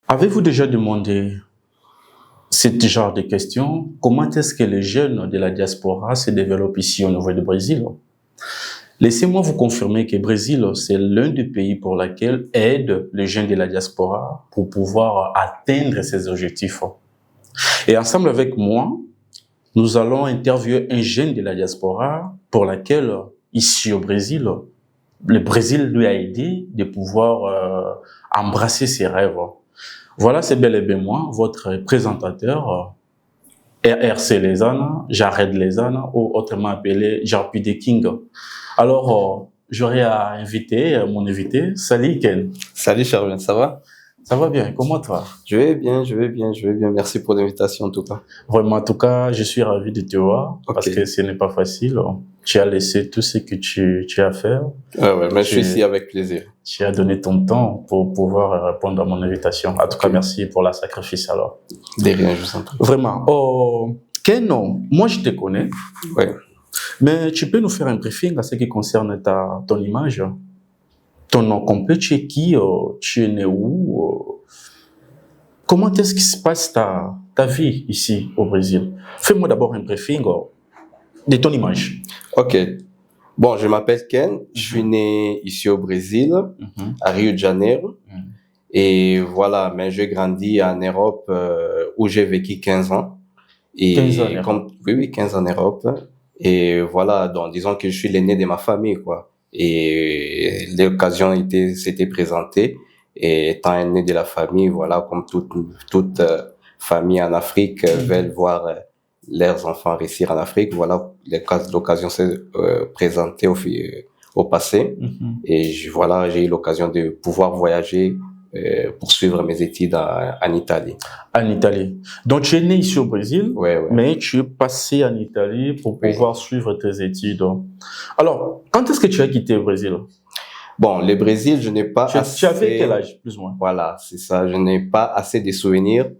Avez-vous déjà demandé ce genre de questions? Comment est-ce que les jeunes de la diaspora se développent ici au niveau du Brésil? Laissez-moi vous confirmer que le Brésil, c'est l'un des pays pour lequel aide les jeunes de la diaspora pour pouvoir atteindre ses objectifs. Et ensemble avec moi, nous allons interviewer un jeune de la diaspora pour lequel, ici au Brésil, le Brésil lui a aidé de pouvoir embrasser ses rêves. Voilà, c'est bel et bien moi, votre présentateur, RRC Lesana, Jared Lesana, ou autrement appelé Jarpi de King. Alors, j'aurais à inviter mon invité. Salut Ken. Salut Charles, ça va? Ça va bien, comment toi? Je vais bien. Merci pour l'invitation en tout cas. Vraiment, en tout cas, je suis ravi de te voir parce Ok. que ce n'est pas facile. Tu as laissé tout ce que tu as à faire. Ouais, mais je suis ici avec plaisir. Tu as donné ton temps pour pouvoir répondre à mon invitation. En tout cas, merci pour la sacrifice alors. De rien, je vous en prie. Vraiment. Ken, moi je te connais, Ouais. mais tu peux nous faire un briefing à ce qui concerne ton image? Ton nom complet, tu es qui? Tu es né où? Comment est-ce qui se passe ta vie ici au Brésil? Fais-moi d'abord un briefing de ton image. Ok. Bon, je m'appelle Ken. Je suis né ici au Brésil, à Rio de Janeiro. Et voilà, mais j'ai grandi en Europe où j'ai vécu 15 ans. Et 15 ans en Europe. Oui, 15 ans en Europe. Et voilà, donc disons que je suis l'aîné de ma famille, quoi. Et l'occasion s'était présentée. Et étant aîné de la famille, voilà, comme toute famille en Afrique veulent voir leurs enfants réussir en Afrique, voilà, l'occasion s'est présentée au passé. Et voilà, j'ai eu l'occasion de pouvoir voyager, poursuivre mes études en Italie. En Italie. Donc, tu es né ici au Brésil, Ouais. mais tu es passé en Italie pour pouvoir suivre tes études. Alors, quand est-ce que tu as quitté le Brésil? Bon, le Brésil, je n'ai pas assez... Tu avais quel âge, plus ou moins? Voilà, c'est ça. Je n'ai pas assez de souvenirs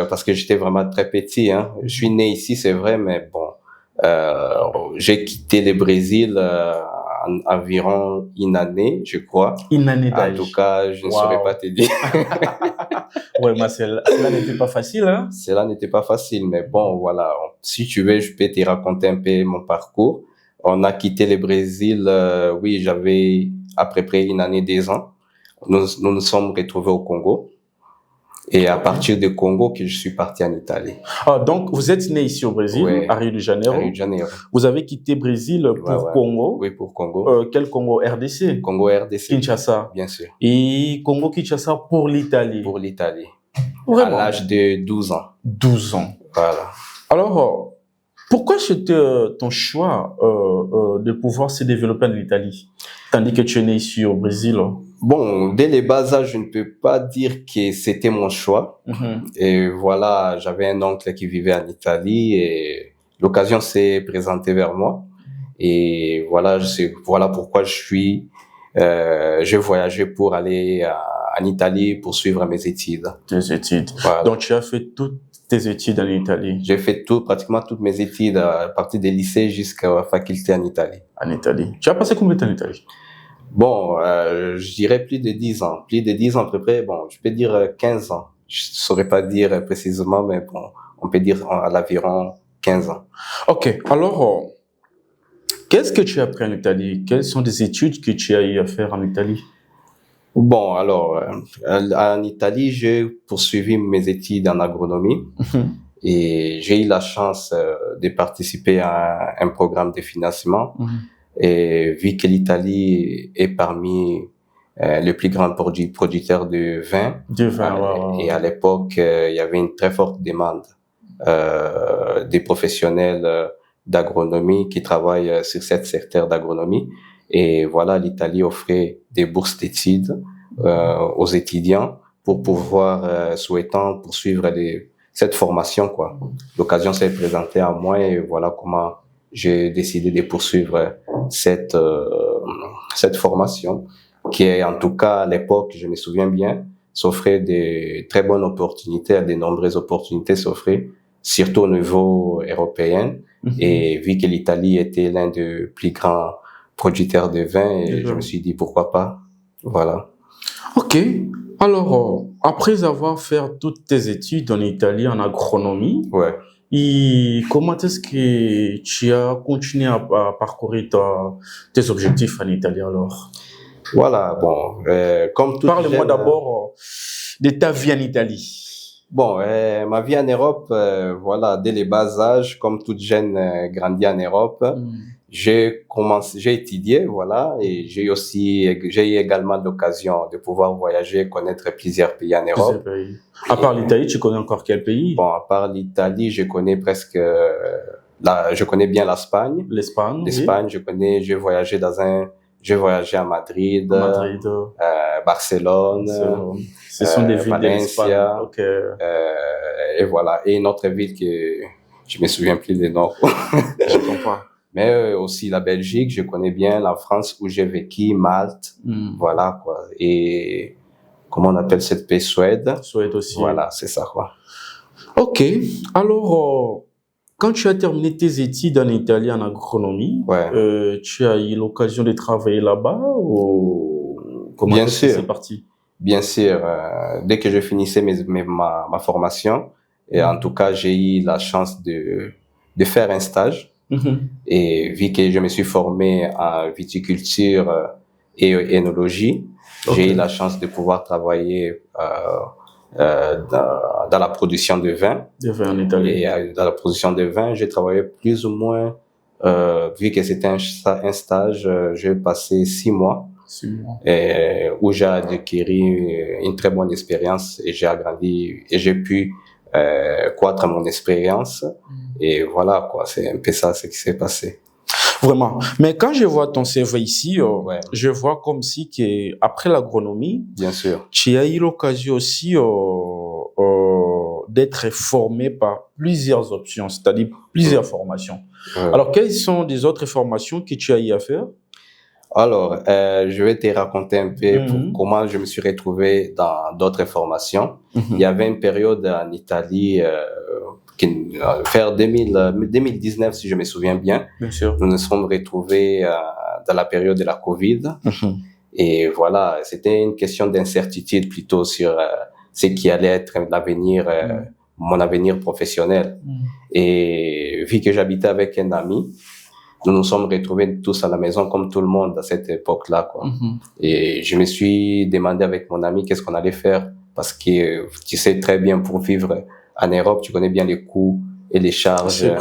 parce que j'étais vraiment très petit. Hein. Je suis né ici, c'est vrai, mais bon, j'ai quitté le Brésil environ une année, je crois. Une année d'âge. En tout cas, je ne saurais pas te dire. Ouais, mais cela n'était pas facile, hein? Cela n'était pas facile, mais bon, voilà. Si tu veux, je peux te raconter un peu mon parcours. On a quitté le Brésil, oui, j'avais à peu près une année, 2 ans. Nous sommes retrouvés au Congo. Et à partir du Congo que je suis parti en Italie. Ah, donc, vous êtes né ici au Brésil, à Rio de Janeiro. À Rio de Janeiro. Vous avez quitté Brésil pour Congo. Oui, pour Congo. Quel Congo? RDC? Congo RDC. Kinshasa. Bien sûr. Et Congo Kinshasa pour l'Italie. Pour l'Italie. Vraiment? À l'âge de 12 ans. 12 ans. Voilà. Alors, pourquoi c'était ton choix de pouvoir se développer en Italie, tandis que tu es né ici au Brésil? Bon, dès les bas âges, je ne peux pas dire que c'était mon choix. Et voilà, j'avais un oncle qui vivait en Italie et l'occasion s'est présentée vers moi. Et voilà, voilà pourquoi je voyageais pour aller en Italie pour suivre mes études. Tes études. Voilà. Donc, tu as fait toutes tes études en Italie? J'ai fait pratiquement toutes mes études à partir des lycées jusqu'à la faculté en Italie. En Italie. Tu as passé combien de temps en Italie? Bon, je dirais plus de 10 ans. Plus de 10 ans à peu près, bon, je peux dire 15 ans. Je saurais pas dire précisément, mais bon, on peut dire à l'environ 15 ans. Ok, alors, qu'est-ce que tu as appris en Italie? Quelles sont les études que tu as eu à faire en Italie? Bon, alors, en Italie, j'ai poursuivi mes études en agronomie et j'ai eu la chance de participer à un programme de financement. Et vu que l'Italie est parmi les plus grands producteurs de vin, et à l'époque, il y avait une très forte demande des professionnels d'agronomie qui travaillent sur ce secteur d'agronomie. Et voilà, l'Italie offrait des bourses d'études aux étudiants pour pouvoir, souhaitant poursuivre cette formation, quoi. L'occasion s'est présentée à moi et voilà comment j'ai décidé de poursuivre cette formation qui est, en tout cas, à l'époque, je me souviens bien, s'offrait de très bonnes opportunités, de nombreuses opportunités s'offraient, surtout au niveau européen. Et vu que l'Italie était l'un des plus grands producteurs de vin, et je me suis dit pourquoi pas. Voilà. Ok. Alors, après avoir fait toutes tes études en Italie en agronomie, Ouais. et comment est-ce que tu as continué à parcourir tes objectifs en Italie alors? Voilà, bon, comme toute Parle-moi jeune, d'abord de ta vie en Italie. bon, ma vie en Europe, voilà, dès les bas âges, comme toute jeune grandie en Europe, j'ai étudié, voilà, et j'ai eu également l'occasion de pouvoir voyager, connaître plusieurs pays en Plusieurs Europe. pays. À part l'Italie, tu connais encore quel pays? Bon, à part l'Italie, je connais presque, je connais bien l'Espagne. L'Espagne, oui. L'Espagne, j'ai voyagé à Madrid, Madrid, Barcelone, Barcelone. Ce sont des villes de l'Espagne. Valencia, Ok. et voilà. Et une autre ville que je me souviens plus des noms. Je comprends. Mais aussi la Belgique, je connais bien la France où j'ai vécu, Malte, voilà quoi. Et comment on appelle cette pays, Suède? Suède aussi. Voilà, c'est ça quoi. Ok. Alors, quand tu as terminé tes études en Italie en agronomie, Ouais. tu as eu l'occasion de travailler là-bas ou comment Bien est-ce que sûr. c'est parti? Bien sûr, dès que je finissais ma formation, et en tout cas, j'ai eu la chance de faire un stage. Et vu que je me suis formé en viticulture et œnologie, j'ai eu la chance de pouvoir travailler dans la production de vin. De vin en Italie. Et dans la production de vin, j'ai travaillé plus ou moins, vu que c'était un stage, j'ai passé 6 mois. Où j'ai acquis une très bonne expérience et j'ai agrandi et j'ai pu croître mon expérience. Et voilà quoi, c'est un peu ça ce qui s'est passé. Vraiment. Mais quand je vois ton CV ici, je vois comme si que après l'agronomie, bien sûr, tu as eu l'occasion aussi d'être formé par plusieurs options, c'est-à-dire plusieurs formations. Alors, quelles sont des autres formations que tu as eu à faire? Alors, je vais te raconter un peu comment je me suis retrouvé dans d'autres formations. Il y avait une période en Italie, vers 2019, si je me souviens bien. Bien sûr. Nous nous sommes retrouvés dans la période de la Covid. Et voilà, c'était une question d'incertitude plutôt sur ce qui allait être l'avenir, mon avenir professionnel. Et vu que j'habitais avec un ami, nous nous sommes retrouvés tous à la maison comme tout le monde à cette époque-là, quoi. Et je me suis demandé avec mon ami qu'est-ce qu'on allait faire parce que tu sais très bien, pour vivre en Europe, tu connais bien les coûts et les charges. C'est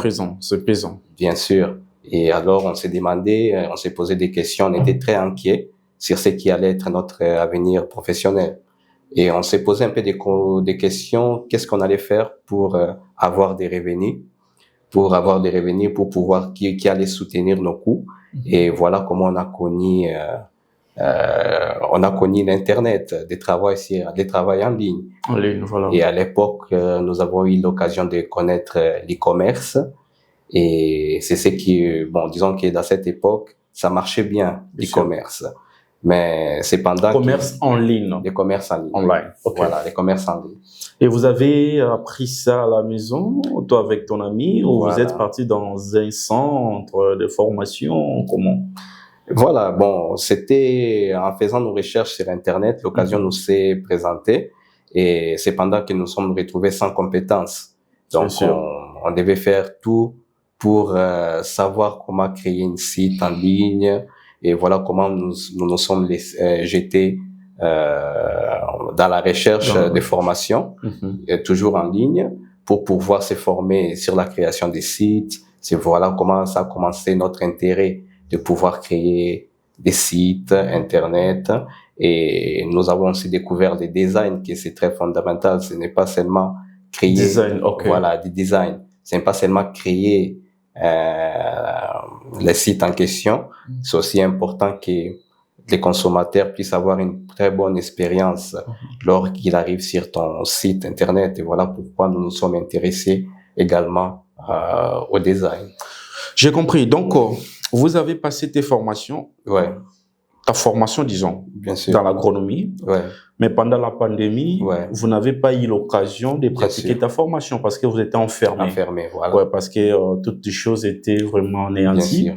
présent. Bien sûr. Et alors, on s'est demandé, on s'est posé des questions, on était très inquiets sur ce qui allait être notre avenir professionnel. Et on s'est posé un peu des questions, qu'est-ce qu'on allait faire pour avoir des revenus, pour pouvoir, qui allait soutenir nos coûts. Et voilà comment on a connu l'internet, des travail en ligne. En ligne, voilà. Et à l'époque, nous avons eu l'occasion de connaître l'e-commerce. Et c'est ce qui, bon, disons que dans cette époque, ça marchait bien, l'e-commerce. Mais cependant. Commerce en ligne. Les commerces en ligne. Online. Okay. Voilà, les commerces en ligne. Et vous avez appris ça à la maison, toi avec ton ami, ou vous êtes parti dans un centre de formation, comment? Voilà, bon, c'était en faisant nos recherches sur Internet, l'occasion nous s'est présentée et c'est pendant que nous sommes retrouvés sans compétences. Donc, on devait faire tout pour savoir comment créer un site en ligne et voilà comment nous sommes jetés dans la recherche de formation, toujours en ligne, pour pouvoir se former sur la création des sites. C'est voilà comment ça a commencé notre intérêt de pouvoir créer des sites Internet. Et nous avons aussi découvert le design, que c'est très fondamental. Ce n'est pas seulement créer voilà, du design. Ce n'est pas seulement créer les sites en question. C'est aussi important que les consommateurs puissent avoir une très bonne expérience lorsqu'ils arrivent sur ton site Internet. Et voilà pourquoi nous nous sommes intéressés également au design. J'ai compris. Donc, vous avez passé tes formations, ta formation, disons, bien sûr, dans l'agronomie, mais pendant la pandémie, vous n'avez pas eu l'occasion de pratiquer ta formation parce que vous étiez enfermé. Enfermé, voilà. Parce que toutes les choses étaient vraiment anéanties.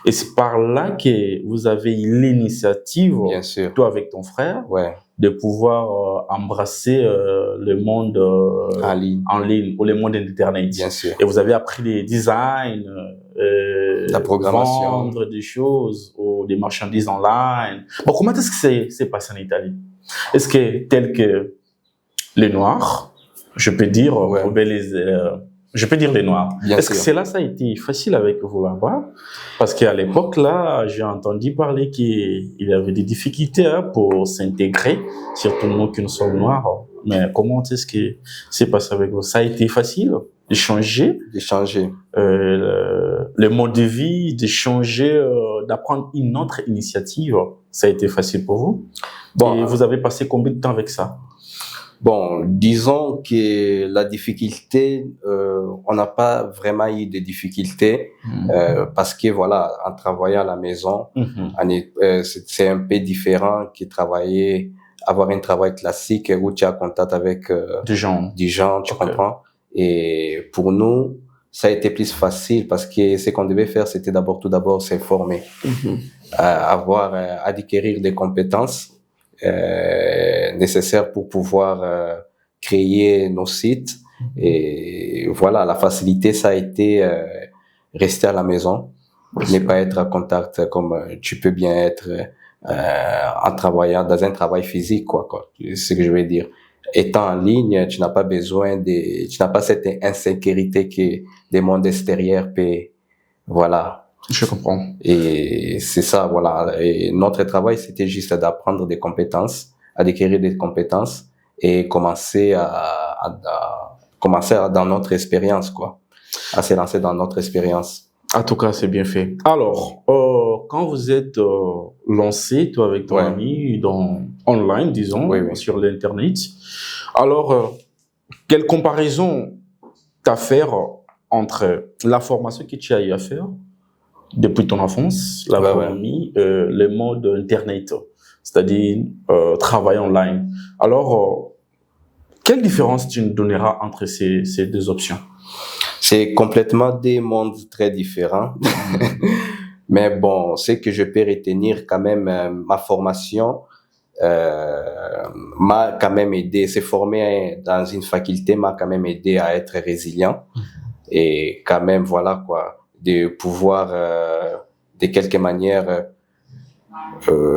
Et c'est par là que vous avez eu l'initiative, toi avec ton frère, de pouvoir embrasser le monde en ligne ou le monde d'Internet. Bien sûr. Et vous avez appris les designs, la programmation, vendre des choses ou des marchandises online. Bon, comment est-ce que c'est passé en Italie? Est-ce que tel que les Noirs, je peux dire, je peux dire les Noirs. Est-ce que ça a été facile avec vous là-bas? Parce qu'à l'époque, là, j'ai entendu parler qu'il y avait des difficultés pour s'intégrer, surtout nous qui nous sommes Noirs. Mais comment est-ce que c'est passé avec vous? Ça a été facile d'échanger le mode de vie, d'échanger, d'apprendre une autre initiative. Ça a été facile pour vous? Bon, et vous avez passé combien de temps avec ça? Bon, disons que la difficulté, on n'a pas vraiment eu de difficultés parce que voilà, en travaillant à la maison, c'est un peu différent que avoir un travail classique où tu as contact avec des gens, tu comprends. Et pour nous, ça a été plus facile parce que ce qu'on devait faire, c'était tout d'abord s'informer, acquérir des compétences nécessaires pour pouvoir créer nos sites. Et voilà, la facilité, ça a été rester à la maison, ne pas être en contact comme tu peux bien être en travaillant dans un travail physique, quoi. C'est ce que je veux dire. Étant en ligne, tu n'as pas cette insécurité que des mondes extérieurs peut, voilà. Je comprends. Et c'est ça, voilà. Et notre travail, c'était juste d'apprendre des compétences, d'acquérir des compétences et commencer dans notre expérience, quoi. À se lancer dans notre expérience. En tout cas, c'est bien fait. Alors, quand vous êtes lancé, toi avec ton ami, online, disons, sur l'Internet, alors, quelle comparaison t'as faire entre la formation que tu as eu à faire depuis ton enfance, l'agronomie, le mode Internet, c'est-à-dire travail online. Alors, quelle différence tu nous donneras entre ces deux options? C'est complètement des mondes très différents. Mais bon, ce que je peux retenir quand même, ma formation m'a quand même aidé. Se former dans une faculté m'a quand même aidé à être résilient. Et quand même, voilà quoi, de pouvoir, de quelque manière,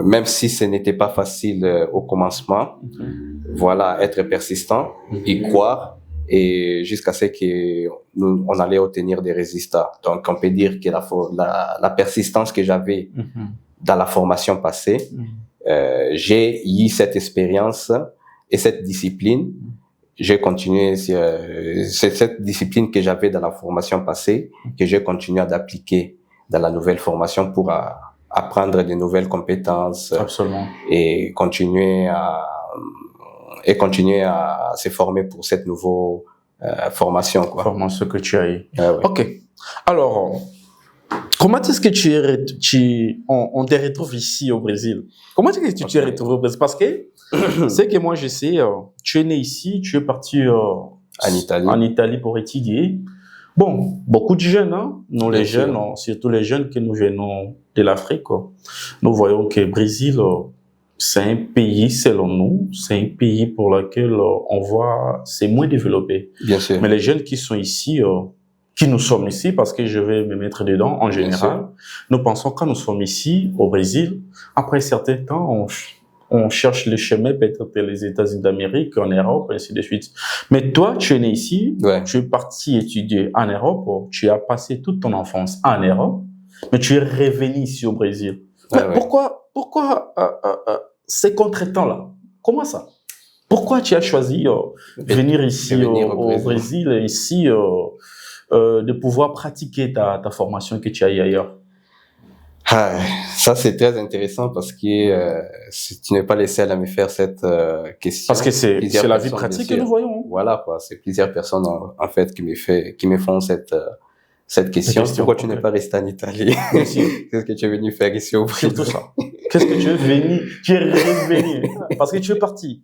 même si ce n'était pas facile au commencement, voilà, être persistant, y croire, et jusqu'à ce que on allait obtenir des résultats. Donc, on peut dire que la persistance que j'avais dans la formation passée, j'ai eu cette expérience et cette discipline. J'ai continué, c'est cette discipline que j'avais dans la formation passée que j'ai continué d'appliquer dans la nouvelle formation pour apprendre de nouvelles compétences. Absolument. Et continuer à se former pour cette nouvelle formation, quoi. Formation que tu as eu. Ok. Alors, comment est-ce que on te retrouve ici au Brésil? Comment est-ce que tu t'es retrouvé au Brésil? Parce que c'est que moi je sais, tu es né ici, tu es parti en Italie pour étudier. Bon, beaucoup de jeunes, hein? Nous les jeunes, surtout les jeunes que nous venons de l'Afrique, nous voyons que le Brésil, c'est un pays, selon nous, c'est un pays pour lequel on voit, c'est moins développé. Bien sûr. Mais les jeunes qui sont ici, qui nous sommes ici, parce que je vais me mettre dedans en général, nous pensons quand nous sommes ici au Brésil, après un certain temps, on cherche le chemin peut-être les États-Unis d'Amérique, en Europe, et ainsi de suite. Mais toi, tu es né ici, tu es parti étudier en Europe, tu as passé toute ton enfance en Europe, mais tu es revenu ici au Brésil. Mais pourquoi ces contretemps-là? Comment ça? Pourquoi tu as choisi venir ici au Brésil et ici de pouvoir pratiquer ta formation que tu as eu ailleurs? Ça c'est très intéressant parce que tu n'es pas le seul à me faire cette question. Parce que c'est la vie pratique que nous voyons. Voilà quoi, c'est plusieurs personnes en fait qui me font cette question. Pourquoi tu n'es pas resté en Italie? Qu'est-ce que tu es venu faire ici au Brésil? Surtout ça. Qu'est-ce que tu es venu? Tu es revenu parce que tu es parti.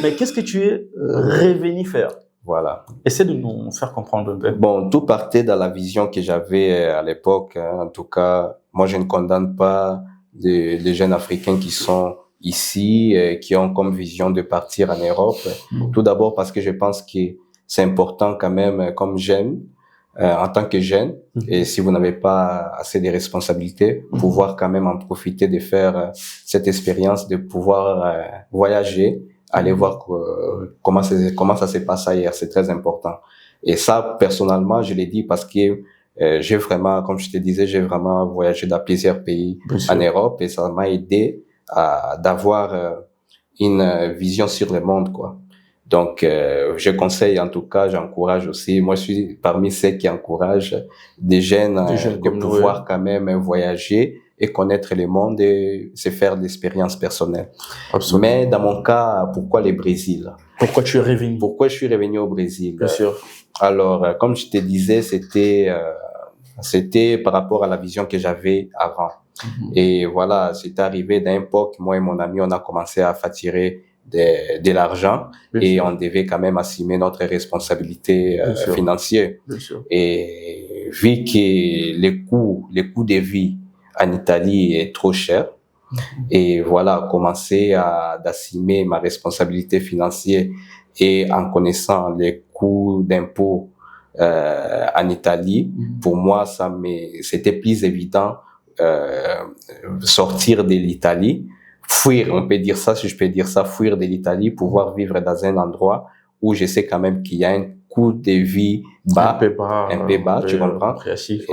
Mais qu'est-ce que tu es revenu faire? Voilà. Essaie de nous faire comprendre un peu. Bon, tout partait dans la vision que j'avais à l'époque. En tout cas, moi, je ne condamne pas les jeunes Africains qui sont ici qui ont comme vision de partir en Europe. Tout d'abord parce que je pense que c'est important quand même comme jeune, en tant que jeune, et si vous n'avez pas assez de responsabilités, pouvoir quand même en profiter de faire cette expérience, de pouvoir voyager, aller voir comment ça se passe ailleurs, c'est très important. Et ça, personnellement, je l'ai dit parce que j'ai vraiment, comme je te disais, j'ai vraiment voyagé dans plusieurs pays en Europe et ça m'a aidé à d'avoir une vision sur le monde, quoi. Donc, je conseille, en tout cas, j'encourage aussi. Moi, je suis parmi ceux qui encouragent des jeunes de pouvoir quand même voyager et connaître le monde et se faire de l'expérience personnelle. Absolument. Mais dans mon cas, pourquoi le Brésil? Pourquoi tu es revenu? Pourquoi je suis revenu au Brésil? Bien sûr. Alors, comme je te disais, c'était par rapport à la vision que j'avais avant. Et voilà, c'est arrivé d'un époque, moi et mon ami, on a commencé à facturer de l'argent et on devait quand même assumer notre responsabilité financière. Et vu que les coûts de vie en Italie est trop cher, et voilà, commencer d'assumer ma responsabilité financière et en connaissant les coûts d'impôts en Italie, pour moi, c'était plus évident sortir de l'Italie, fuir, on peut dire ça, si je peux dire ça, fuir de l'Italie, pouvoir vivre dans un endroit où je sais quand même qu'il y a un coût de vie bas, un peu bas, tu comprends?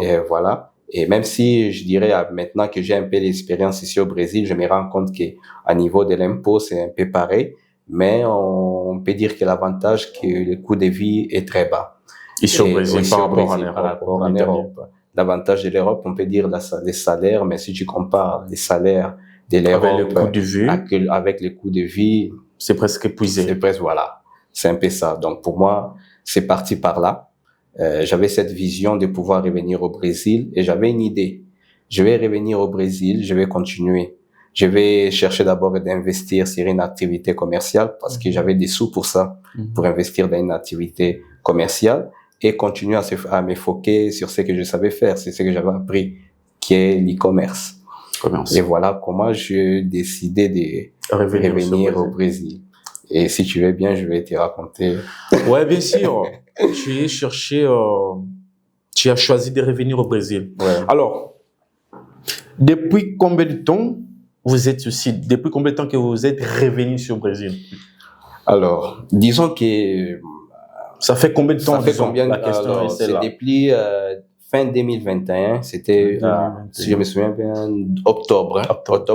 Et voilà. Et même si je dirais maintenant que j'ai un peu l'expérience ici au Brésil, je me rends compte que à niveau de l'impôt, c'est un peu pareil, mais on peut dire que l'avantage que le coût de vie est très bas. Ici au Brésil, par rapport en Europe. L'avantage de l'Europe, on peut dire les salaires, mais si tu compares les salaires de l'Europe avec le coût de vie, c'est presque épuisé. C'est presque, voilà. C'est un peu ça. Donc, pour moi, c'est parti par là. J'avais cette vision de pouvoir revenir au Brésil et j'avais une idée. Je vais revenir au Brésil, je vais continuer. Je vais chercher d'abord d'investir sur une activité commerciale parce que j'avais des sous pour ça, pour investir dans une activité commerciale et continuer à me focuser sur ce que je savais faire, c'est ce que j'avais appris, qui est l'e-commerce. Et voilà comment j'ai décidé de revenir au Brésil. Et si tu veux bien, je vais te raconter. Ouais, bien sûr. Tu as choisi de revenir au Brésil. Ouais. Alors, depuis combien de temps vous êtes ici? Depuis combien de temps que vous êtes revenu sur le Brésil? Alors, disons que... Ça fait combien de temps? Ça fait combien? La question c'est depuis fin 2021, c'était, si je me souviens bien, octobre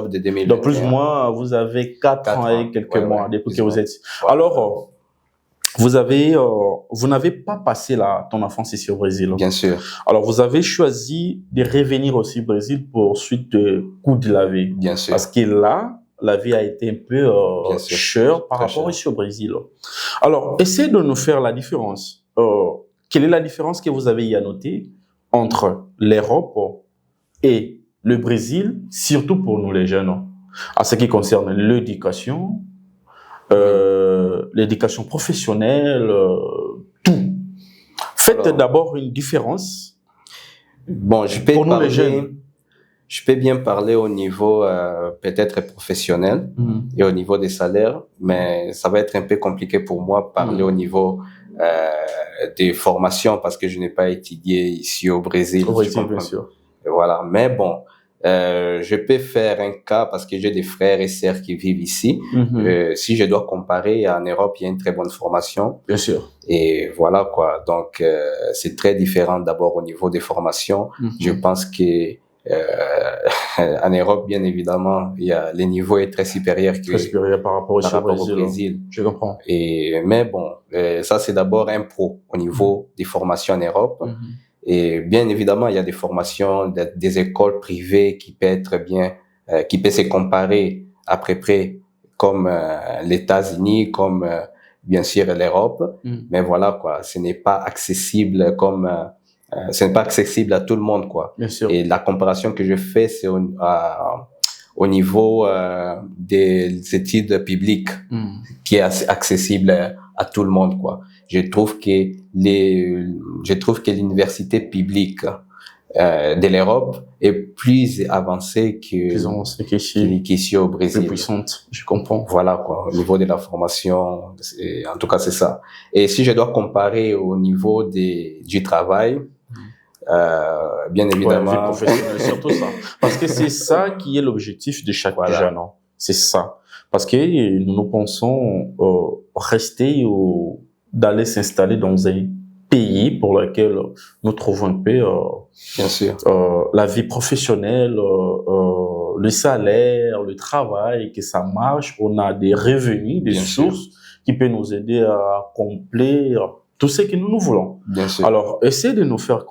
de 2021. Donc, plus ou moins, vous avez 4 ans et quelques mois depuis que vous êtes ici. Ouais. Alors, vous n'avez pas passé ton enfance ici au Brésil. Bien sûr. Alors, vous avez choisi de revenir aussi au Brésil pour suite de coût de la vie. Bien sûr. Parce que là, la vie a été un peu chère par rapport ici au Brésil. Alors, essayez de nous faire la différence. Quelle est la différence que vous avez à noter entre l'Europe et le Brésil, surtout pour nous les jeunes, en ce qui concerne l'éducation, l'éducation professionnelle, tout. Faites d'abord une différence. Bon, je peux bien parler au niveau peut-être professionnel et au niveau des salaires, mais ça va être un peu compliqué pour moi parler au niveau des formations parce que je n'ai pas étudié ici au Brésil. Au Brésil, bien sûr. Voilà, mais bon, je peux faire un cas parce que j'ai des frères et sœurs qui vivent ici. Si je dois comparer, en Europe, il y a une très bonne formation. Bien sûr. Et voilà quoi. Donc, c'est très différent d'abord au niveau des formations. Je pense que en Europe, bien évidemment, le niveau est très supérieur par rapport au Brésil. Je comprends. Mais bon, ça c'est d'abord un pro au niveau des formations en Europe. Et bien évidemment, il y a des formations, des écoles privées qui peut être bien, qui peut se comparer à peu près comme les États-Unis, comme bien sûr l'Europe. Mais voilà quoi, ce n'est pas accessible comme ce n'est pas accessible à tout le monde quoi. Bien sûr. Et la comparaison que je fais, c'est au niveau des études publiques qui est accessible à tout le monde quoi. Je trouve que l'université publique de l'Europe est plus avancée qu'ici au Brésil. Plus puissante, je comprends. Voilà, quoi. Au niveau de la formation, en tout cas, c'est ça. Et si je dois comparer au niveau du travail, bien évidemment. Ouais, vie professionnelle, surtout ça. Parce que c'est ça qui est l'objectif de chaque jeune. Hein. C'est ça. Parce que nous pensons rester ou d'aller s'installer dans un pays pour lequel nous trouvons un peu bien sûr. La vie professionnelle, le salaire, le travail, que ça marche, on a des revenus, des sources qui peuvent nous aider à accomplir tout ce que nous voulons. Bien sûr. Alors, essayez de nous faire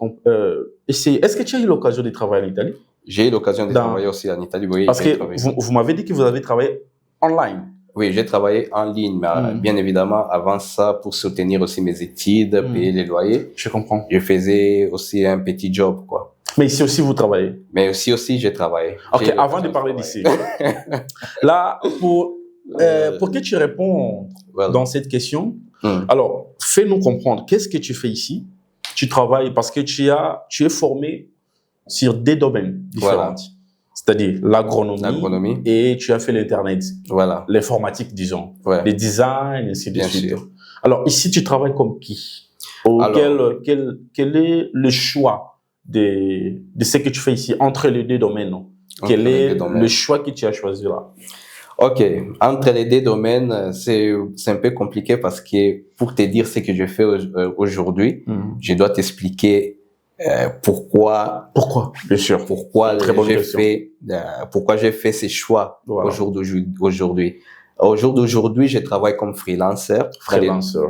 Est-ce que tu as eu l'occasion de travailler en Italie? J'ai eu l'occasion de travailler aussi en Italie. Oui, parce que vous m'avez dit que vous avez travaillé online. Oui, j'ai travaillé en ligne, mais bien évidemment, avant ça, pour soutenir aussi mes études, payer les loyers. Je comprends. Je faisais aussi un petit job, quoi. Mais ici aussi, vous travaillez? Mais aussi, j'ai travaillé. Ok, avant de parler d'ici. Là, pour que tu répondes dans cette question, alors, fais-nous comprendre, qu'est-ce que tu fais ici? Tu travailles parce que tu es formé sur des domaines différents. Voilà. C'est-à-dire l'agronomie et tu as fait l'Internet. Voilà. L'informatique, disons. Ouais. Le design, ainsi de suite. Alors, ici, tu travailles comme qui? Quel est le choix de ce que tu fais ici entre les deux domaines? Quel est le choix que tu as choisi là? Ok, entre les deux domaines, c'est un peu compliqué parce que pour te dire ce que je fais aujourd'hui, je dois t'expliquer pourquoi, bien sûr, pourquoi j'ai fait ces choix au jour d'aujourd'hui. Au jour d'aujourd'hui, je travaille comme freelancer.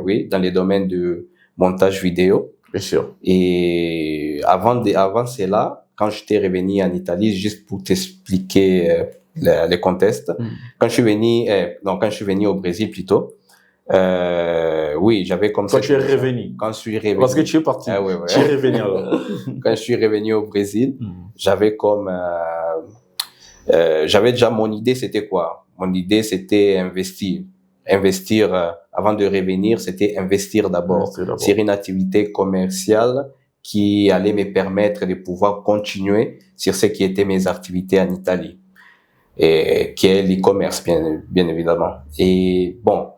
Oui, dans les domaines de montage vidéo. Bien sûr. Et avant cela, quand j'étais revenu en Italie, juste pour t'expliquer le contexte, quand je suis venu au Brésil plutôt, oui, j'avais comme ça. Quand tu es revenu. Quand je suis revenu. Parce que tu es parti. Ouais. Tu es revenu alors. Quand je suis revenu au Brésil, j'avais j'avais déjà mon idée, c'était quoi? Mon idée, c'était investir. Avant de revenir, c'était investir d'abord sur une activité commerciale qui allait me permettre de pouvoir continuer sur ce qui était mes activités en Italie. Et qui est l'e-commerce, bien évidemment. Et bon,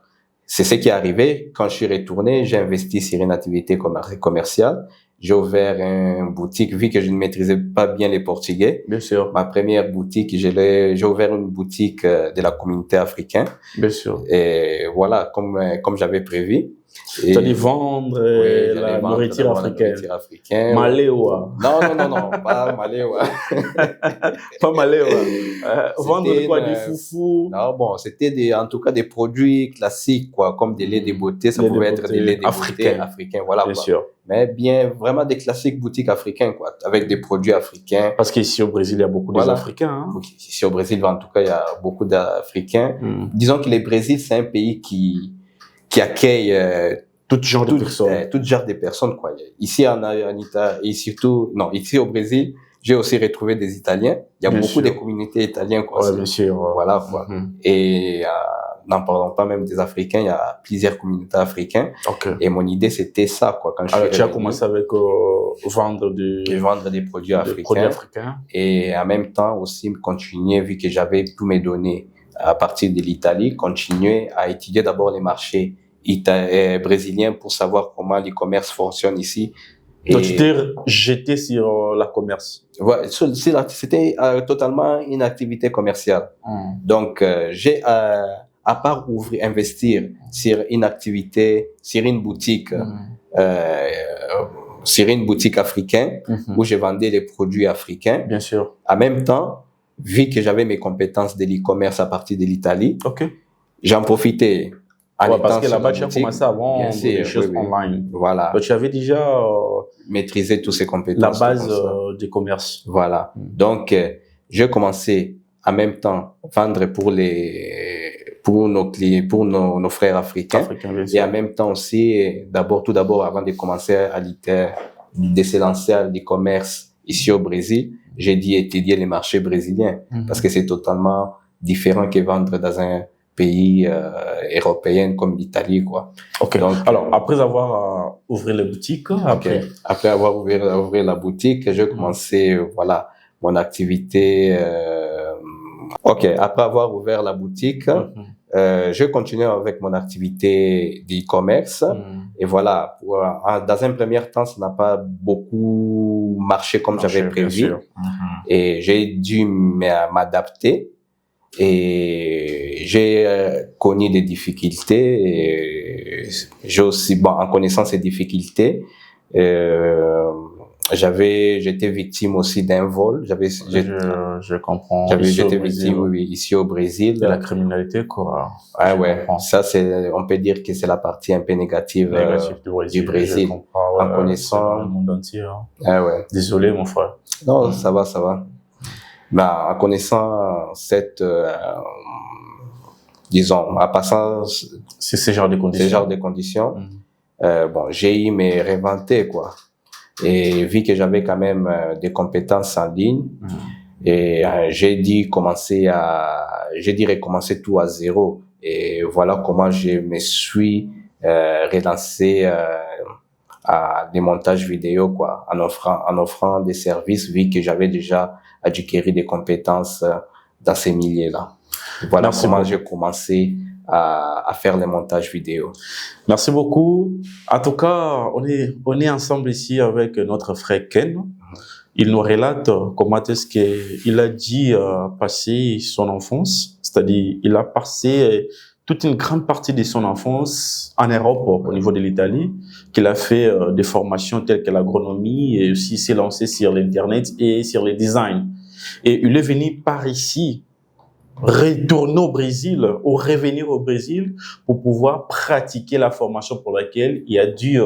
c'est ce qui est arrivé. Quand je suis retourné, j'ai investi sur une activité commerciale. J'ai ouvert une boutique, vu que je ne maîtrisais pas bien les Portugais. Bien sûr. Ma première boutique, j'ai ouvert une boutique de la communauté africaine. Bien sûr. Et voilà, comme j'avais prévu. Tu allais vendre la nourriture africaine. Maléoua. Non, pas Maléoua. Pas Maléoua. Vendre quoi, du foufou? Non, bon, c'était en tout cas des produits classiques, quoi, comme des laits de beauté. Ça pouvait être des laits de beauté africains, voilà. Bien sûr. Mais vraiment des classiques boutiques africains, quoi, avec des produits africains. Parce qu'ici au Brésil, il y a beaucoup d'Africains. Hein? Ici au Brésil, en tout cas, il y a beaucoup d'Africains. Disons que le Brésil, c'est un pays qui accueille tout genre de personnes, quoi. Ici en Italie, et surtout, non, ici au Brésil, j'ai aussi retrouvé des Italiens. Il y a beaucoup de communautés italiennes, quoi. Ouais, bien sûr. Voilà, quoi. Et n'en parlons pas même des Africains, il y a plusieurs communautés africaines. Okay. Et mon idée, c'était ça, quoi. Quand alors, tu as commencé avec vendre des produits africains. Et en même temps aussi continuer, vu que j'avais tous mes données à partir de l'Italie, continuer à étudier d'abord les marchés brésiliens pour savoir comment l'e-commerce fonctionne ici. Donc, tu t'es jeté sur la commerce. Ouais, c'était totalement une activité commerciale. Donc, j'ai à part investir sur une activité, sur une boutique, sur une boutique africaine où je vendais des produits africains. Bien sûr. En même temps, vu que j'avais mes compétences de l'e-commerce à partir de l'Italie, j'en profitais. Parce que là-bas, tu as commencé à vendre des choses online. Voilà. Donc, tu avais déjà maîtrisé toutes ces compétences. La base du commerce. Voilà. Donc, j'ai commencé en même temps à vendre pour nos clients, pour nos frères africains. Et en même temps aussi, tout d'abord, avant de commencer de se lancer à l'e-commerce ici au Brésil, j'ai dit étudier les marchés brésiliens. Parce que c'est totalement différent que vendre dans un pays européens comme l'Italie, quoi. Ok. Donc, alors, après avoir ouvert la boutique, après avoir ouvert la boutique, j'ai commencé, voilà, mon activité. Ok, après avoir ouvert la boutique, je continue avec mon activité d'e-commerce. Et voilà, dans un premier temps, ça n'a pas beaucoup marché comme j'avais prévu. Et j'ai dû m'adapter. Et j'ai connu des difficultés. Et j'ai aussi, en connaissant ces difficultés, j'étais victime aussi d'un vol. Je comprends. J'étais victime, oui, ici au Brésil. De la criminalité, quoi. Ah ouais. Ça, on peut dire que c'est la partie un peu négative du Brésil. Je comprends, ouais, en connaissant. Dans le monde entier. Hein. Ah ouais. Désolé, mon frère. Non, ça va. En connaissant disons, en passant ce genre de conditions, j'ai eu mes réinventés, quoi. Et vu que j'avais quand même des compétences en ligne, et j'ai dû recommencer tout à zéro. Et voilà comment je me suis relancé à des montages vidéo, quoi, en offrant des services, vu que j'avais déjà acquis des compétences dans ces milieux-là. Voilà comment j'ai commencé à faire les montages vidéo. Merci beaucoup. En tout cas, on est ensemble ici avec notre frère Ken. Il nous relate comment est-ce qu'il a dû passer son enfance, c'est-à-dire il a passé toute une grande partie de son enfance en Europe, au niveau de l'Italie, qu'il a fait des formations telles que l'agronomie et aussi s'est lancé sur l'Internet et sur le design. Et il est venu par ici, retourner au Brésil ou revenir au Brésil pour pouvoir pratiquer la formation pour laquelle il a dû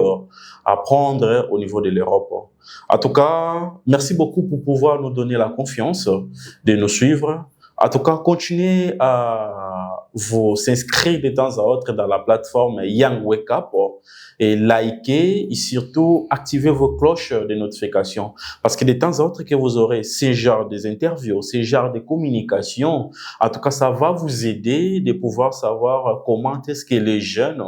apprendre au niveau de l'Europe. En tout cas, merci beaucoup pour pouvoir nous donner la confiance de nous suivre. En tout cas, continuez à vous s'inscrire de temps à autre dans la plateforme Young Wake Up et liker et surtout activer vos cloches de notification. Parce que de temps à autre que vous aurez ces genres d'interviews, ces genres de communication, en tout cas, ça va vous aider de pouvoir savoir comment est-ce que les jeunes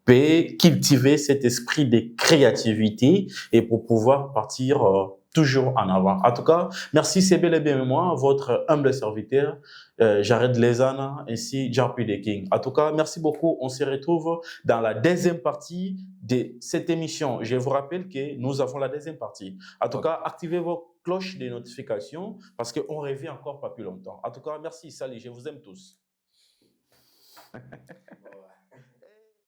peuvent cultiver cet esprit de créativité et pour pouvoir partir toujours en avant. En tout cas, merci, c'est bel et bien moi, votre humble serviteur, Jared Lezana, ainsi Jarpi de King. En tout cas, merci beaucoup. On se retrouve dans la deuxième partie de cette émission. Je vous rappelle que nous avons la deuxième partie. En tout cas, activez vos cloches de notification parce qu'on revient encore pas plus longtemps. En tout cas, merci, salut, je vous aime tous.